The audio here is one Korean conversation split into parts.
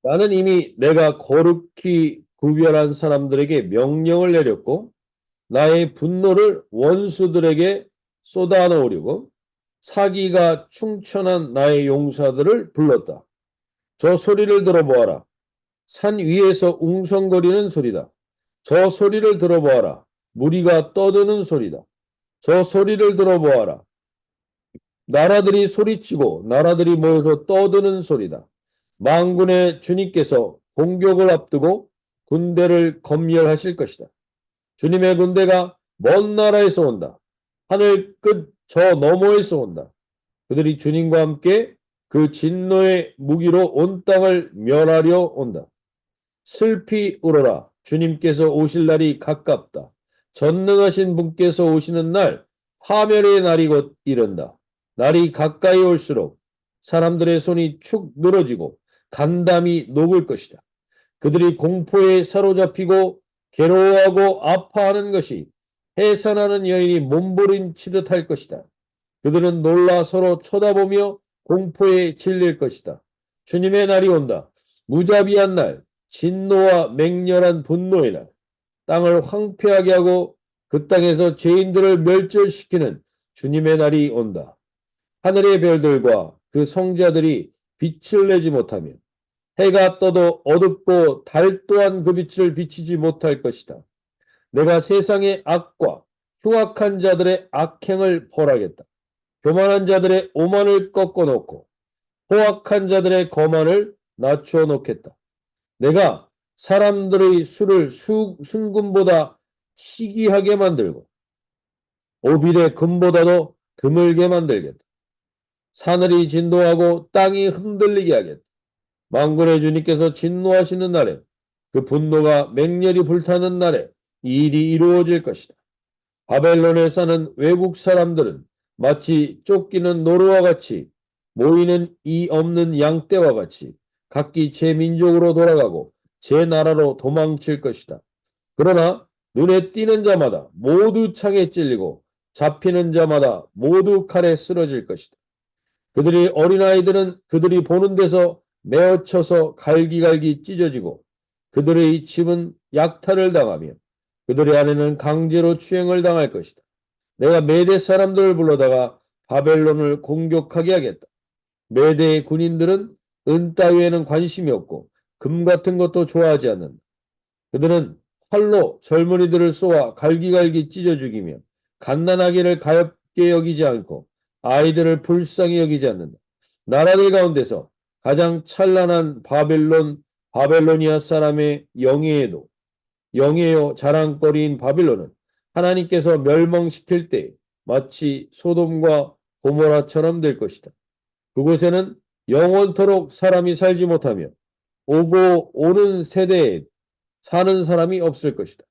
나는 이미 내가 거룩히 구별한 사람들에게 명령을 내렸고 나의 분노를 원수들에게 쏟아놓으려고 사기가 충천한 나의 용사들을 불렀다. 저 소리를 들어보아라. 산 위에서 웅성거리는 소리다. 저 소리를 들어보아라. 무리가 떠드는 소리다. 저 소리를 들어보아라. 나라들이 소리치고 나라들이 모여서 떠드는 소리다. 만군의 주님께서 공격을 앞두고 군대를 검열하실 것이다. 주님의 군대가 먼 나라에서 온다. 하늘 끝 저 너머에서 온다. 그들이 주님과 함께 그 진노의 무기로 온 땅을 멸하려 온다. 슬피 울어라. 주님께서 오실 날이 가깝다. 전능하신 분께서 오시는 날, 파멸의 날이 곧 이른다. 날이 가까이 올수록 사람들의 손이 축 늘어지고 간담이 녹을 것이다. 그들이 공포에 사로잡히고 괴로워하고 아파하는 것이 해산하는 여인이 몸부림치듯 할 것이다. 그들은 놀라 서로 쳐다보며 공포에 질릴 것이다. 주님의 날이 온다. 무자비한 날, 진노와 맹렬한 분노의 날, 땅을 황폐하게 하고 그 땅에서 죄인들을 멸절시키는 주님의 날이 온다. 하늘의 별들과 그 성자들이 빛을 내지 못하며 해가 떠도 어둡고 달 또한 그 빛을 비치지 못할 것이다. 내가 세상의 악과 흉악한 자들의 악행을 벌하겠다. 교만한 자들의 오만을 꺾어놓고 포악한 자들의 거만을 낮추어 놓겠다. 내가 사람들의 수를 순금보다 희귀하게 만들고 오빌의 금보다도 드물게 만들겠다. 사늘이 진동하고 땅이 흔들리게 하겠다. 만군의 주님께서 진노하시는 날에 그 분노가 맹렬히 불타는 날에 이 일이 이루어질 것이다. 바벨론에 사는 외국 사람들은 마치 쫓기는 노루와 같이 모이는 이 없는 양떼와 같이 각기 제 민족으로 돌아가고 제 나라로 도망칠 것이다. 그러나 눈에 띄는 자마다 모두 창에 찔리고 잡히는 자마다 모두 칼에 쓰러질 것이다. 그들이 어린아이들은 그들이 보는 데서 메어쳐서 갈기갈기 찢어지고 그들의 집은 약탈을 당하며 그들의 아내는 강제로 추행을 당할 것이다. 내가 메대 사람들을 불러다가 바벨론을 공격하게 하겠다. 메대의 군인들은 은 따위에는 관심이 없고 금 같은 것도 좋아하지 않는다. 그들은 활로 젊은이들을 쏘아 갈기갈기 찢어 죽이며 갓난아기를 가엾게 여기지 않고 아이들을 불쌍히 여기지 않는다. 나라들 가운데서 가장 찬란한 바벨로니아 사람의 영예요 자랑거리인 바빌론은 하나님께서 멸망시킬 때 마치 소돔과 고모라처럼 될 것이다. 그곳에는 영원토록 사람이 살지 못하며 오고 오는 세대에 사는 사람이 없을 것이다.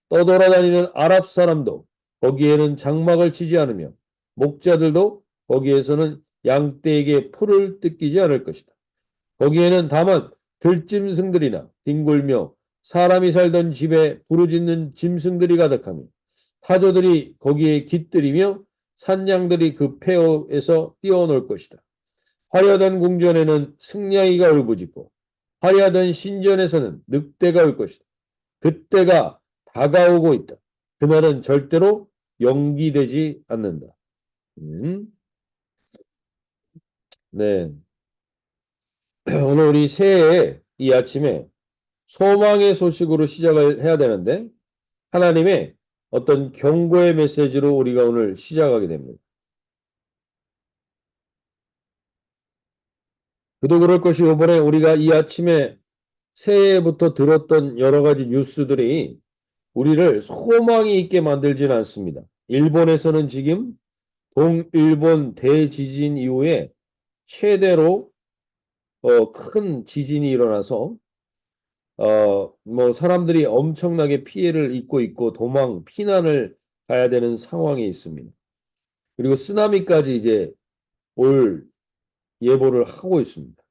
떠돌아다니는 아랍 사람도 거기에는 장막을 치지 않으며 목자들도 거기에서는 양떼에게 풀을 뜯기지 않을 것이다. 거기에는 다만 들짐승들이나 뒹굴며 사람이 살던 집에 부르짖는 짐승들이 가득하며 타조들이 거기에 깃들이며 산양들이 그 폐허에서 뛰어놀 것이다. 화려하던 궁전에는 승냥이가 울부짖고 화려하던 신전에서는 늑대가 올 것이다. 그때가 다가오고 있다. 그날은 절대로 연기되지 않는다. 음, 네. 오늘 우리 새해 이 아침에 소망의 소식으로 시작을 해야 되는데 하나님의 어떤 경고의 메시지로 우리가 오늘 시작하게 됩니다. 그도 그럴 것이 이번에 우리가 이 아침에 새해부터 들었던 여러 가지 뉴스들이 우리를 소망이 있게 만들지는 않습니다. 일본에서는 지금 동일본 대지진 이후에 최대로 큰 지진이 일어나서 뭐 사람들이 엄청나게 피해를 입고 있고 피난을 가야 되는 상황에 있습니다. 그리고 쓰나미까지 이제 올 예보를 하고 있습니다.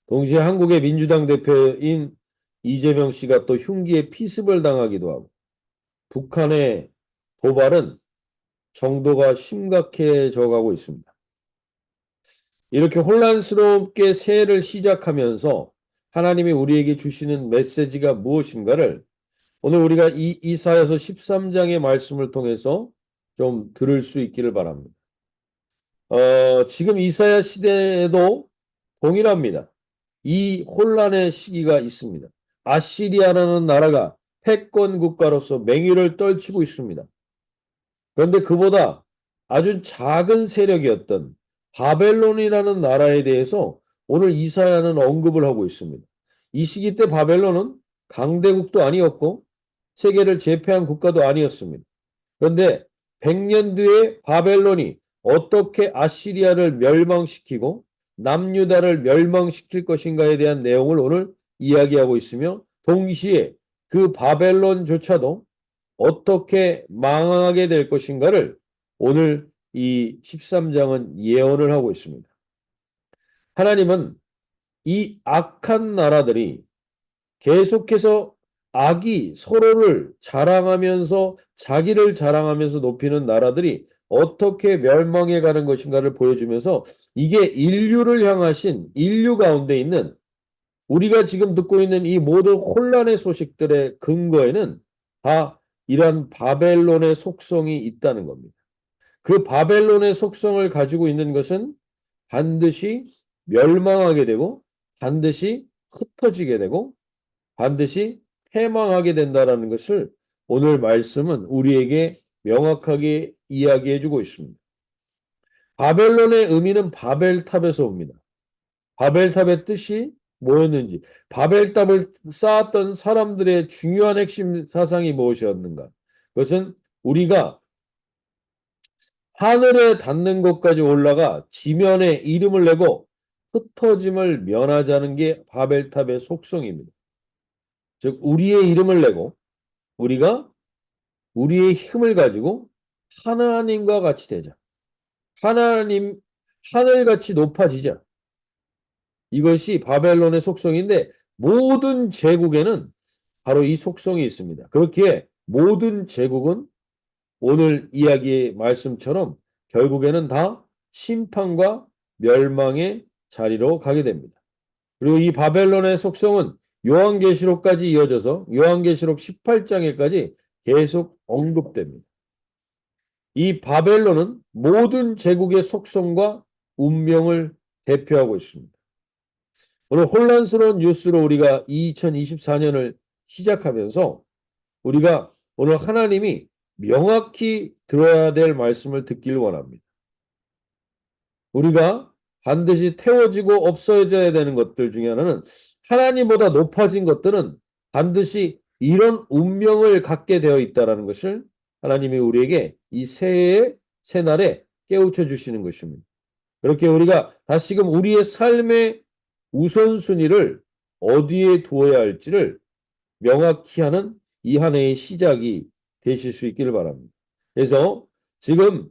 동시에 한국의 민주당 대표인 이재명 씨가 또 흉기에 피습을 당하기도 하고 북한의 도발은 정도가 심각해져 가고 있습니다. 이렇게 혼란스럽게 새해를 시작하면서 하나님이 우리에게 주시는 메시지가 무엇인가를 오늘 우리가 이 이사야서 13장의 말씀을 통해서 좀 들을 수 있기를 바랍니다. 지금 이사야 시대에도 동일합니다. 이 혼란의 시기가 있습니다. 아시리아라는 나라가 패권 국가로서 맹위를 떨치고 있습니다. 그런데 그보다 아주 작은 세력이었던 바벨론이라는 나라에 대해서 오늘 이사야는 언급을 하고 있습니다. 이 시기 때 바벨론은 강대국도 아니었고 세계를 제패한 국가도 아니었습니다. 그런데 100년 뒤에 바벨론이 어떻게 아시리아를 멸망시키고 남유다를 멸망시킬 것인가에 대한 내용을 오늘 이야기하고 있으며 동시에 그 바벨론조차도 어떻게 망하게 될 것인가를 오늘 이 13장은 예언을 하고 있습니다. 하나님은 이 악한 나라들이 계속해서 악이 서로를 자랑하면서 자기를 자랑하면서 높이는 나라들이 어떻게 멸망해 가는 것인가를 보여주면서 이게 인류를 향하신 인류 가운데 있는 우리가 지금 듣고 있는 이 모든 혼란의 소식들의 근거에는 다 이러한 바벨론의 속성이 있다는 겁니다. 그 바벨론의 속성을 가지고 있는 것은 반드시 멸망하게 되고 반드시 흩어지게 되고 반드시 패망하게 된다는 것을 오늘 말씀은 우리에게 명확하게 이야기해 주고 있습니다. 바벨론의 의미는 바벨탑에서 옵니다. 바벨탑의 뜻이 뭐였는지, 바벨탑을 쌓았던 사람들의 중요한 핵심 사상이 무엇이었는가? 그것은 우리가 하늘에 닿는 곳까지 올라가 지면에 이름을 내고 흩어짐을 면하자는 게 바벨탑의 속성입니다. 즉 우리의 이름을 내고 우리가 우리의 힘을 가지고 하나님과 같이 되자. 하나님 하늘같이 높아지자. 이것이 바벨론의 속성인데 모든 제국에는 바로 이 속성이 있습니다. 그렇기에 모든 제국은 오늘 이야기의 말씀처럼 결국에는 다 심판과 멸망의 자리로 가게 됩니다. 그리고 이 바벨론의 속성은 요한계시록까지 이어져서 요한계시록 18장에까지 계속 언급됩니다. 이 바벨론은 모든 제국의 속성과 운명을 대표하고 있습니다. 오늘 혼란스러운 뉴스로 우리가 2024년을 시작하면서 우리가 오늘 하나님이 명확히 들어야 될 말씀을 듣길 원합니다. 우리가 반드시 태워지고 없어져야 되는 것들 중에 하나는 하나님보다 높아진 것들은 반드시 이런 운명을 갖게 되어 있다는 것을 하나님이 우리에게 이 새해의 새날에 깨우쳐 주시는 것입니다. 그렇게 우리가 다시금 우리의 삶의 우선순위를 어디에 두어야 할지를 명확히 하는 이 한 해의 시작이 되실 수 있기를 바랍니다. 그래서 지금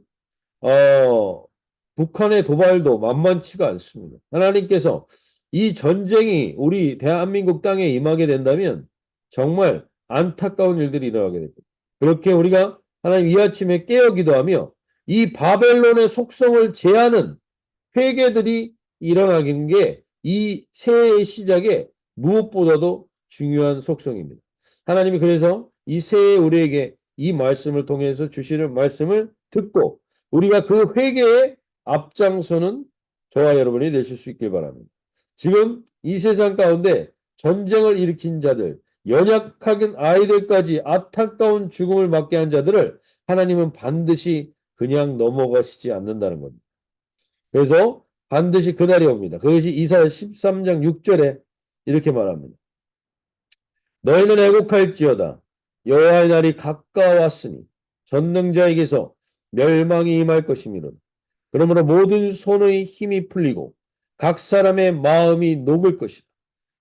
북한의 도발도 만만치가 않습니다. 하나님께서 이 전쟁이 우리 대한민국 땅에 임하게 된다면 정말 안타까운 일들이 일어나게 됩니다. 그렇게 우리가 하나님 이 아침에 깨어 기도하며 이 바벨론의 속성을 제하는 회개들이 일어나는 게 이 새해의 시작에 무엇보다도 중요한 속성입니다. 하나님이 그래서 이 새해 우리에게 이 말씀을 통해서 주시는 말씀을 듣고 우리가 그 회개에 앞장서는 저와 여러분이 되실 수 있길 바랍니다. 지금 이 세상 가운데 전쟁을 일으킨 자들, 연약하긴 아이들까지 안타까운 죽음을 맞게 한 자들을 하나님은 반드시 그냥 넘어가시지 않는다는 겁니다. 그래서 반드시 그날이 옵니다. 그것이 이사야 13장 6절에 이렇게 말합니다. 너희는 애곡할지어다. 여호와의 날이 가까웠으니 전능자에게서 멸망이 임할 것이미로다. 그러므로 모든 손의 힘이 풀리고 각 사람의 마음이 녹을 것이다.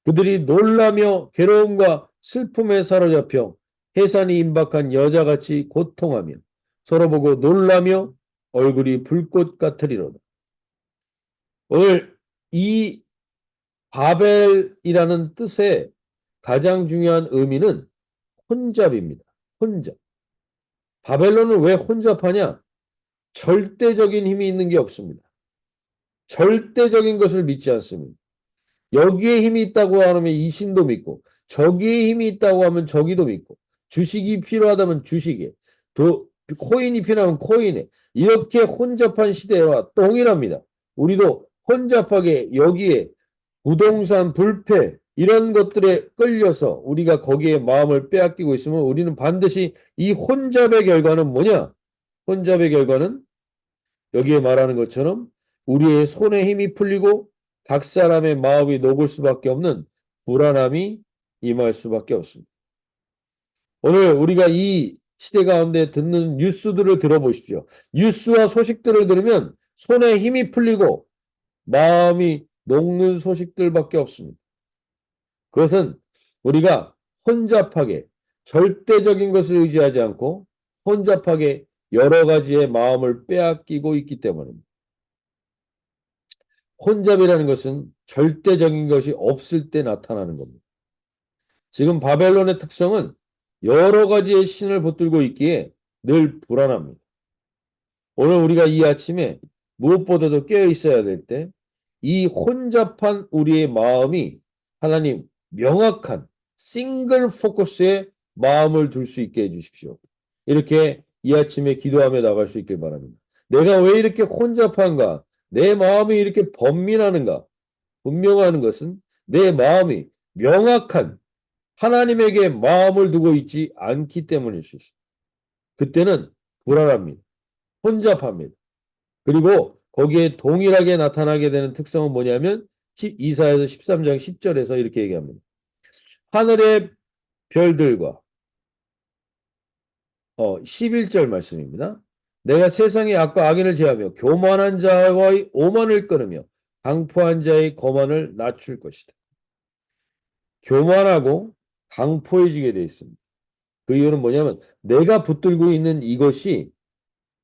그들이 놀라며 괴로움과 슬픔에 사로잡혀 해산이 임박한 여자같이 고통하며 서로 보고 놀라며 얼굴이 불꽃 같으리로다. 오늘 이 바벨이라는 뜻의 가장 중요한 의미는 혼잡입니다. 혼잡. 바벨론은 왜 혼잡하냐? 절대적인 힘이 있는 게 없습니다. 절대적인 것을 믿지 않습니다. 여기에 힘이 있다고 하면 이 신도 믿고, 저기에 힘이 있다고 하면 저기도 믿고, 주식이 필요하다면 주식에, 코인이 필요하면 코인에, 이렇게 혼잡한 시대와 동일합니다. 우리도 혼잡하게 여기에 부동산 불패 이런 것들에 끌려서 우리가 거기에 마음을 빼앗기고 있으면 우리는 반드시 이 혼잡의 결과는 뭐냐? 혼잡의 결과는 여기에 말하는 것처럼 우리의 손에 힘이 풀리고 각 사람의 마음이 녹을 수밖에 없는 불안함이 임할 수밖에 없습니다. 오늘 우리가 이 시대 가운데 듣는 뉴스들을 들어보십시오. 뉴스와 소식들을 들으면 손에 힘이 풀리고 마음이 녹는 소식들밖에 없습니다. 그것은 우리가 혼잡하게 절대적인 것을 의지하지 않고 혼잡하게 여러 가지의 마음을 빼앗기고 있기 때문입니다. 혼잡이라는 것은 절대적인 것이 없을 때 나타나는 겁니다. 지금 바벨론의 특성은 여러 가지의 신을 붙들고 있기에 늘 불안합니다. 오늘 우리가 이 아침에 무엇보다도 깨어 있어야 될 때 이 혼잡한 우리의 마음이 하나님 명확한 싱글 포커스에 마음을 둘 수 있게 해주십시오. 이렇게 이 아침에 기도하며 나갈 수 있길 바랍니다. 내가 왜 이렇게 혼잡한가? 내 마음이 이렇게 번민하는가? 분명한 것은 내 마음이 명확한 하나님에게 마음을 두고 있지 않기 때문일 수 있습니다. 그때는 불안합니다. 혼잡합니다. 그리고 거기에 동일하게 나타나게 되는 특성은 뭐냐면 이사야서 13장 10절에서 이렇게 얘기합니다. 하늘의 별들과 11절 말씀입니다. 내가 세상의 악과 악인을 제하며 교만한 자와의 오만을 끊으며 강포한 자의 거만을 낮출 것이다. 교만하고 강포해지게 되어 있습니다. 그 이유는 뭐냐면 내가 붙들고 있는 이것이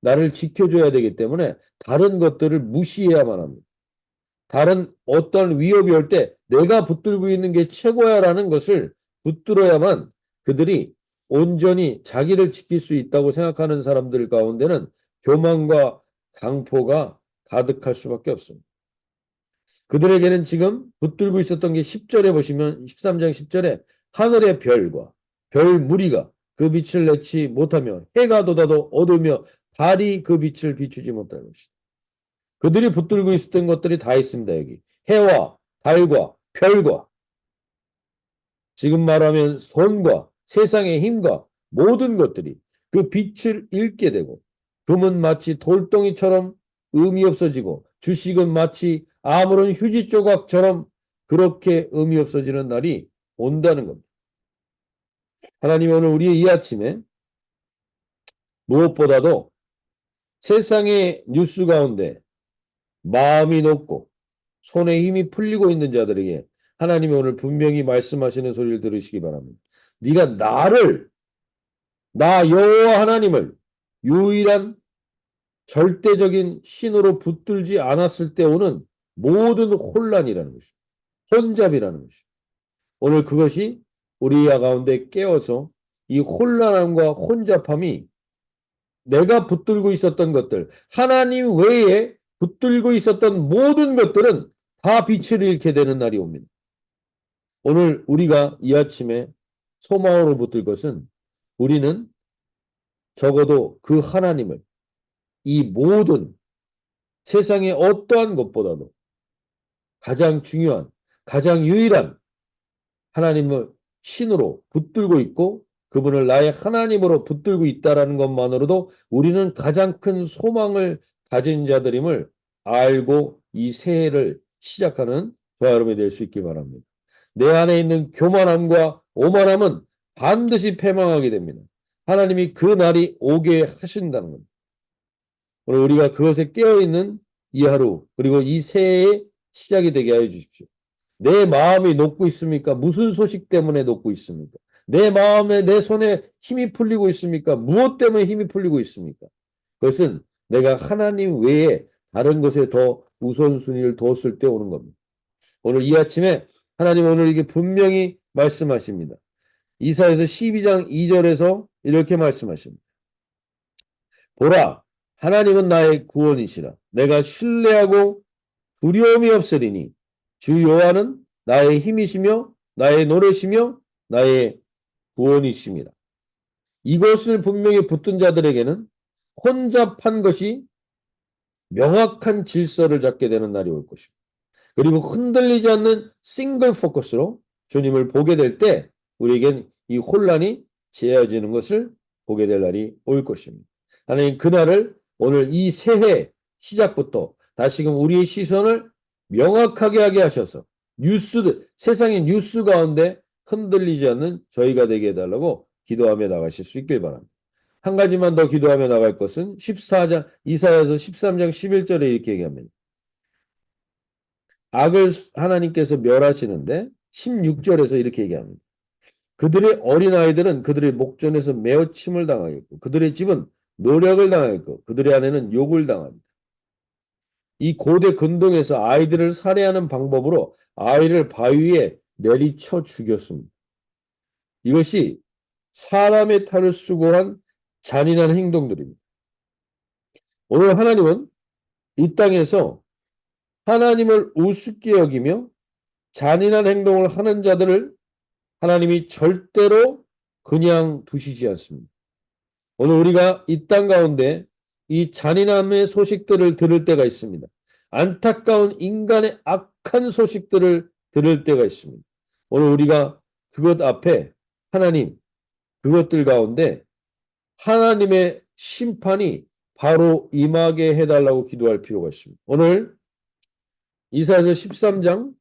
나를 지켜줘야 되기 때문에 다른 것들을 무시해야만 합니다. 다른 어떤 위협이 올 때 내가 붙들고 있는 게 최고야라는 것을 붙들어야만 그들이 온전히 자기를 지킬 수 있다고 생각하는 사람들 가운데는 교만과 강포가 가득할 수밖에 없습니다. 그들에게는 지금 붙들고 있었던 게 10절에 보시면 13장 10절에 하늘의 별과 별 무리가 그 빛을 내지 못하며 해가 돋아도 어두우며 달이 그 빛을 비추지 못할 것이다. 그들이 붙들고 있었던 것들이 다 있습니다. 여기 해와 달과 별과 지금 말하면 손과 세상의 힘과 모든 것들이 그 빛을 잃게 되고 금은 마치 돌덩이처럼 의미 없어지고 주식은 마치 아무런 휴지 조각처럼 그렇게 의미 없어지는 날이 온다는 겁니다. 하나님이 오늘 우리의 이 아침에 무엇보다도 세상의 뉴스 가운데 마음이 높고 손에 힘이 풀리고 있는 자들에게 하나님이 오늘 분명히 말씀하시는 소리를 들으시기 바랍니다. 네가 나 여호와 하나님을 유일한 절대적인 신으로 붙들지 않았을 때 오는 모든 혼란이라는 것이 혼잡이라는 것이 오늘 그것이 우리 가운데 깨어서 이 혼란함과 혼잡함이 내가 붙들고 있었던 것들 하나님 외에 붙들고 있었던 모든 것들은 다 빛을 잃게 되는 날이 옵니다. 오늘 우리가 이 아침에 소망으로 붙들 것은 우리는 적어도 그 하나님을 이 모든 세상의 어떠한 것보다도 가장 중요한 가장 유일한 하나님을 신으로 붙들고 있고 그분을 나의 하나님으로 붙들고 있다는 것만으로도 우리는 가장 큰 소망을 가진 자들임을 알고 이 새해를 시작하는 저와 여러분이 될 수 있기 바랍니다. 내 안에 있는 교만함과 오만함은 반드시 패망하게 됩니다. 하나님이 그 날이 오게 하신다는 겁니다. 오늘 우리가 그것에 깨어있는 이 하루 그리고 이 새해의 시작이 되게 하여 주십시오. 내 마음이 녹고 있습니까? 무슨 소식 때문에 녹고 있습니까? 내 마음에 내 손에 힘이 풀리고 있습니까? 무엇 때문에 힘이 풀리고 있습니까? 그것은 내가 하나님 외에 다른 것에 더 우선순위를 뒀을 때 오는 겁니다. 오늘 이 아침에 하나님 오늘 이게 분명히 말씀하십니다. 이사야서 12장 2절에서 이렇게 말씀하십니다. 보라, 하나님은 나의 구원이시라. 내가 신뢰하고 두려움이 없으리니 주 여호와는 나의 힘이시며 나의 노래시며 나의 구원이십니다. 이것을 분명히 붙든 자들에게는 혼잡한 것이 명확한 질서를 잡게 되는 날이 올 것입니다. 그리고 흔들리지 않는 싱글 포커스로 주님을 보게 될 때 우리에겐 이 혼란이 제어지는 것을 보게 될 날이 올 것입니다. 하나님 그날을 오늘 이 새해 시작부터 다시금 우리의 시선을 명확하게 하게 하셔서 세상의 뉴스 가운데 흔들리지 않는 저희가 되게 해달라고 기도하며 나가실 수 있길 바랍니다. 한 가지만 더 기도하며 나갈 것은 14장, 이사야서 13장 11절에 이렇게 얘기합니다. 악을 하나님께서 멸하시는데 16절에서 이렇게 얘기합니다. 그들의 어린아이들은 그들의 목전에서 메어침을 당하겠고 그들의 집은 노력을 당하겠고 그들의 아내는 욕을 당합니다. 이 고대 근동에서 아이들을 살해하는 방법으로 아이를 바위에 내리쳐 죽였습니다. 이것이 사람의 탈을 수고한 잔인한 행동들입니다. 오늘 하나님은 이 땅에서 하나님을 우습게 여기며 잔인한 행동을 하는 자들을 하나님이 절대로 그냥 두시지 않습니다. 오늘 우리가 이 땅 가운데 이 잔인함의 소식들을 들을 때가 있습니다. 안타까운 인간의 악한 소식들을 들을 때가 있습니다. 오늘 우리가 그것 앞에 하나님, 그것들 가운데 하나님의 심판이 바로 임하게 해달라고 기도할 필요가 있습니다. 오늘 이사야서 13장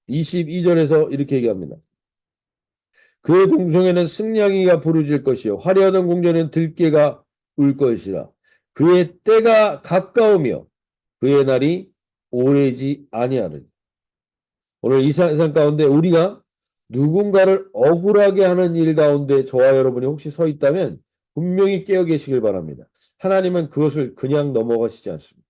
22절에서 이렇게 얘기합니다. 그의 공중에는 승냥이가 부르짖을 것이요 화려하던 궁전에는 들깨가 울 것이라. 그의 때가 가까우며 그의 날이 오래지 아니하리니. 오늘 이 세상 가운데 우리가 누군가를 억울하게 하는 일 가운데 저와 여러분이 혹시 서 있다면 분명히 깨어 계시길 바랍니다. 하나님은 그것을 그냥 넘어가시지 않습니다.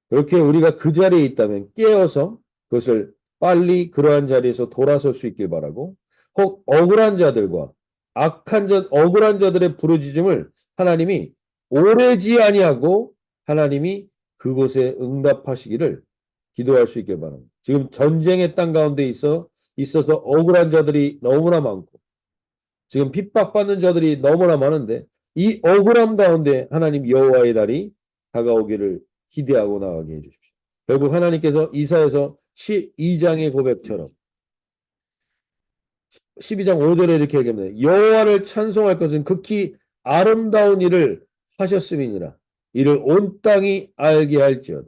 그렇게 우리가 그 자리에 있다면 깨어서 그것을 빨리 그러한 자리에서 돌아설 수 있길 바라고, 혹 억울한 자들과 억울한 자들의 부르짖음을 하나님이 오래지 아니하고 하나님이 그곳에 응답하시기를 기도할 수 있길 바랍니다. 지금 전쟁의 땅 가운데 있어서 억울한 자들이 너무나 많고 지금 핍박받는 자들이 너무나 많은데 이 억울함 가운데 하나님 여호와의 날이 다가오기를 기대하고 나가게 해주십시오. 결국 하나님께서 이사야서 12장의 고백처럼 12장 5절에 이렇게 얘기합니다. 여호와를 찬송할 것은 극히 아름다운 일을 하셨음이니라. 이를 온 땅이 알게 할지어다.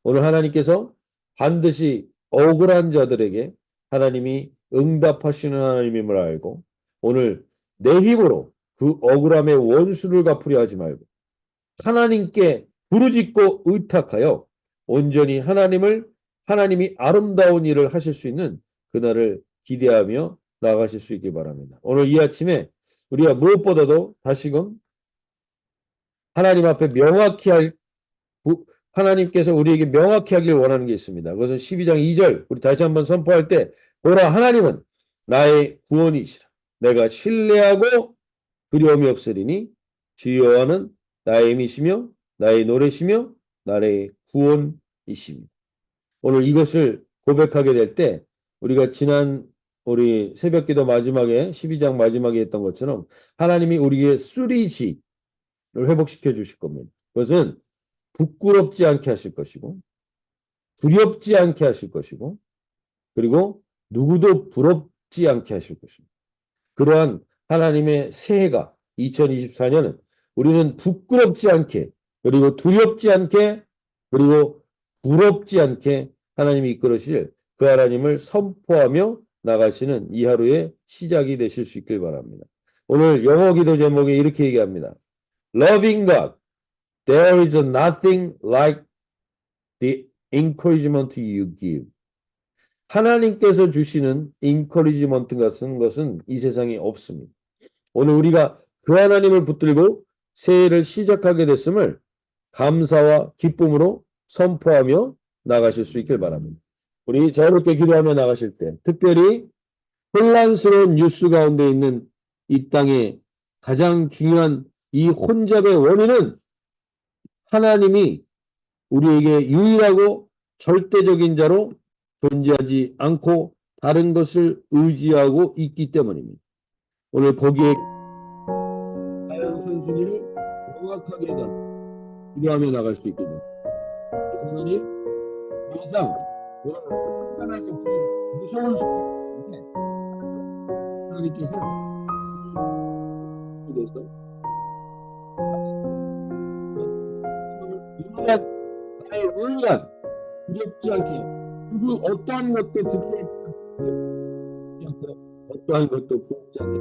오늘 하나님께서 반드시 억울한 자들에게 하나님이 응답하시는 하나님임을 알고 오늘 내 힘으로 그 억울함의 원수를 갚으려 하지 말고 하나님께 부르짖고 의탁하여 온전히 하나님이 아름다운 일을 하실 수 있는 그날을 기대하며 나가실 수 있기 바랍니다. 오늘 이 아침에 우리가 무엇보다도 다시금 하나님 앞에 하나님께서 우리에게 명확히 하길 원하는 게 있습니다. 그것은 12장 2절 우리 다시 한번 선포할 때 보라 하나님은 나의 구원이시라. 내가 신뢰하고 두려움이 없으리니 주 여호와는 나의 힘이시며 나의 노래시며 나의 구원이십니다. 오늘 이것을 고백하게 될 때 우리가 지난 우리 새벽기도 마지막에 12장 마지막에 했던 것처럼 하나님이 우리에게 3G를 회복시켜 주실 겁니다. 그것은 부끄럽지 않게 하실 것이고 두렵지 않게 하실 것이고 그리고 누구도 부럽지 않게 하실 것입니다. 그러한 하나님의 새해가 2024년은 우리는 부끄럽지 않게 그리고 두렵지 않게 그리고 부럽지 않게 하나님이 이끌으실 그 하나님을 선포하며 나가시는 이 하루의 시작이 되실 수 있길 바랍니다. 오늘 영어 기도 제목에 이렇게 얘기합니다. Loving God, there is nothing like the encouragement you give. 하나님께서 주시는 encouragement 같은 것은 이 세상에 없습니다. 오늘 우리가 그 하나님을 붙들고 새해를 시작하게 됐음을 감사와 기쁨으로 선포하며 나가실 수 있길 바랍니다. 우리 자유롭게 기도하며 나가실 때 특별히 혼란스러운 뉴스 가운데 있는 이 땅의 가장 중요한 이 혼잡의 원인은 하나님이 우리에게 유일하고 절대적인 자로 존재하지 않고 다른 것을 의지하고 있기 때문입니다. 오늘 거기에 자연 선순위를 명확하게 기도하며 나갈 수 있게 됩니다. 하나님, 더 이상 판단하기 무서운 소식인데 하나님께서 그래서 온갖 나의 온갖 두렵지 않게 그 어떠한 것도 부끄럽지 않고 어떠한 것도 부럽지 않게